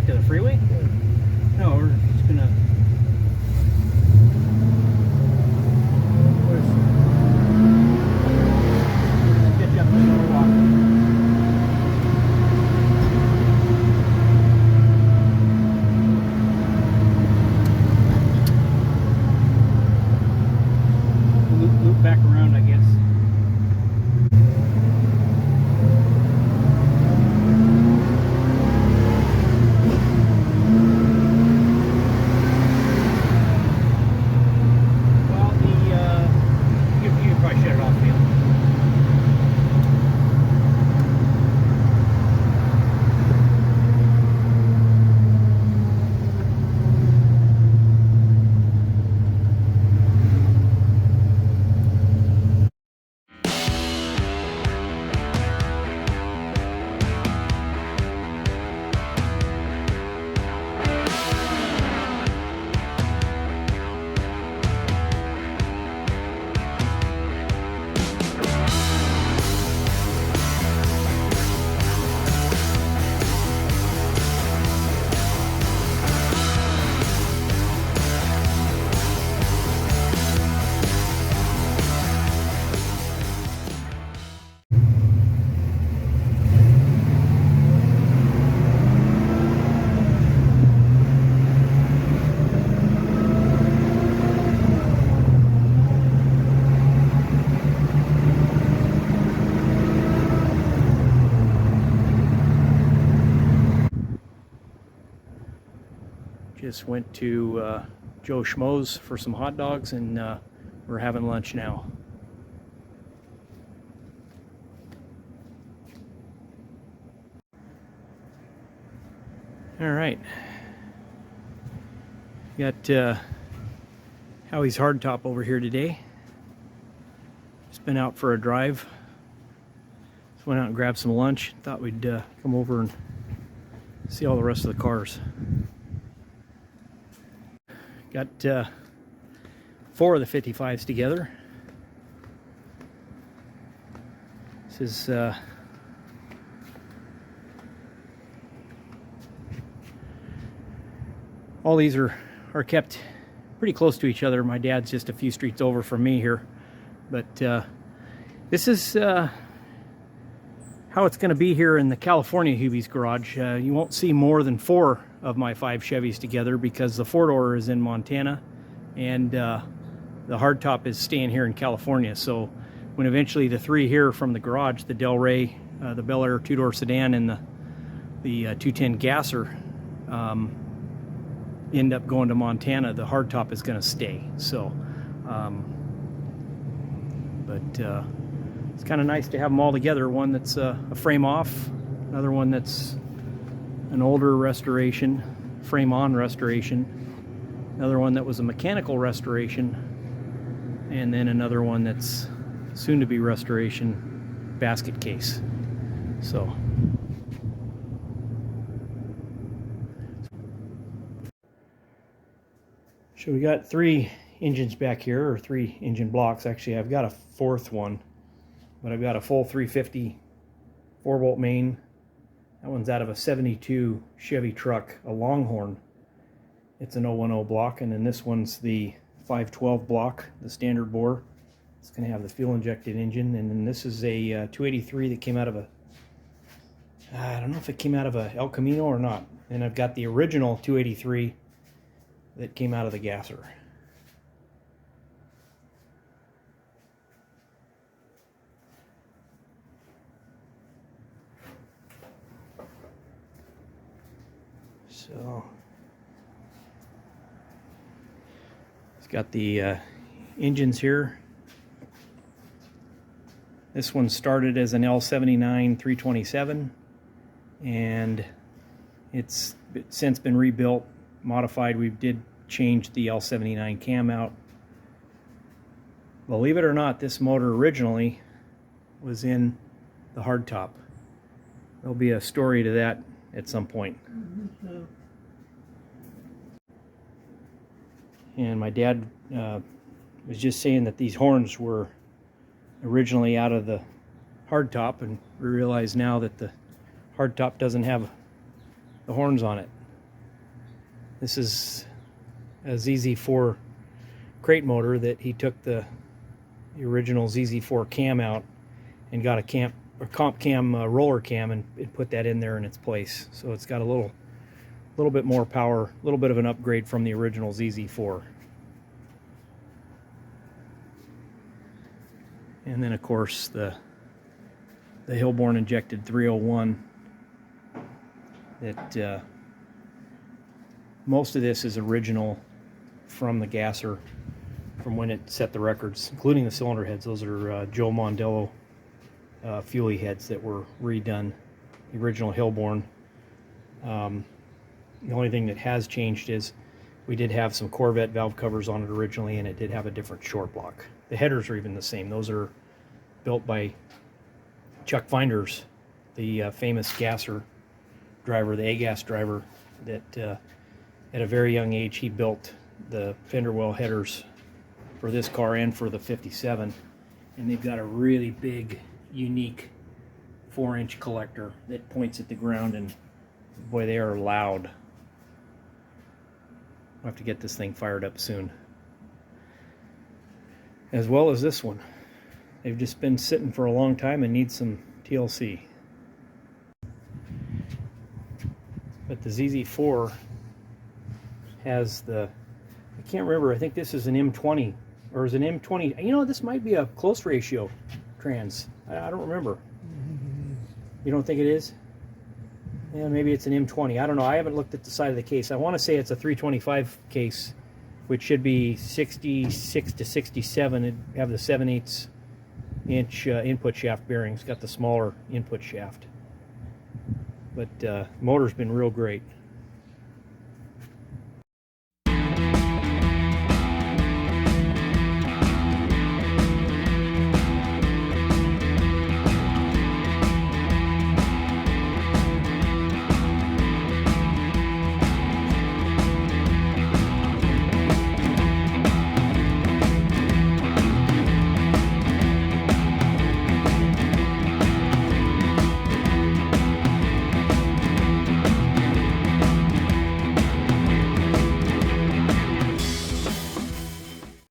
back to the freeway? No, we're just gonna... Get you up to the walk. Loop back around, I guess. Just went to Joe Schmo's for some hot dogs, and we're having lunch now. All right, got Howie's Hardtop over here today. Just been out for a drive. Just went out and grabbed some lunch. Thought we'd come over and see all the rest of the cars. Got 4 of the 55s together. This is all these are kept pretty close to each other. My dad's just a few streets over from me here, but this is how it's going to be here in the California Hubie's garage. You won't see more than 4 of my 5 Chevys together because the 4-door is in Montana and the hardtop is staying here in California. So when eventually the 3 here from the garage, the Del Rey, the Bel Air 2-door sedan, and the 210 gasser end up going to Montana, the hardtop is going to stay. So it's kind of nice to have them all together. One that's a frame off, another one that's an older restoration, frame on restoration, another one that was a mechanical restoration, and then another one that's soon to be restoration basket case. So we got 3 engines back here, or 3 engine blocks. Actually, I've got a 4th one, but I've got a full 350 4-bolt main. That one's out of a 72 Chevy truck, a Longhorn. It's an 010 block, and then this one's the 512 block, the standard bore. It's going to have the fuel-injected engine, and then this is a 283 that came out of a, I don't know if it came out of a El Camino or not. And I've got the original 283 that came out of the gasser. So it's got the engines here. This one started as an L79 327, and it's since been rebuilt, modified. We did change the L79 cam out. Believe it or not, this motor originally was in the hardtop. There'll be a story to that at some point. And my dad was just saying that these horns were originally out of the hardtop, and we realize now that the hardtop doesn't have the horns on it. This is a ZZ4 crate motor that he took the original ZZ4 cam out and got a comp cam roller cam and put that in there in its place. So it's got a little bit more power, a little bit of an upgrade from the original ZZ4. And then of course the Hilborn injected 301 that most of this is original from the gasser from when it set the records, including the cylinder heads. Those are Joe Mondello fuelie heads that were redone, the original Hilborn. The only thing that has changed is we did have some Corvette valve covers on it originally, and it did have a different short block. The headers are even the same. Those are built by Chuck Finders, the famous gasser driver, the A-gas driver, that at a very young age he built the fender well headers for this car and for the 57. And they've got a really big, unique 4-inch collector that points at the ground, and boy, they are loud. I'll have to get this thing fired up soon. As well as this one. They've just been sitting for a long time and need some TLC. But the ZZ4 has the, I can't remember, I think this is an M20, or is an M20, you know, this might be a close ratio trans. I don't remember. You don't think it is? Yeah, maybe it's an M20. I don't know. I haven't looked at the side of the case. I want to say it's a 325 case, which should be 66 to 67. It'd have the 7/8 inch input shaft bearings. Got the smaller input shaft. But motor's been real great.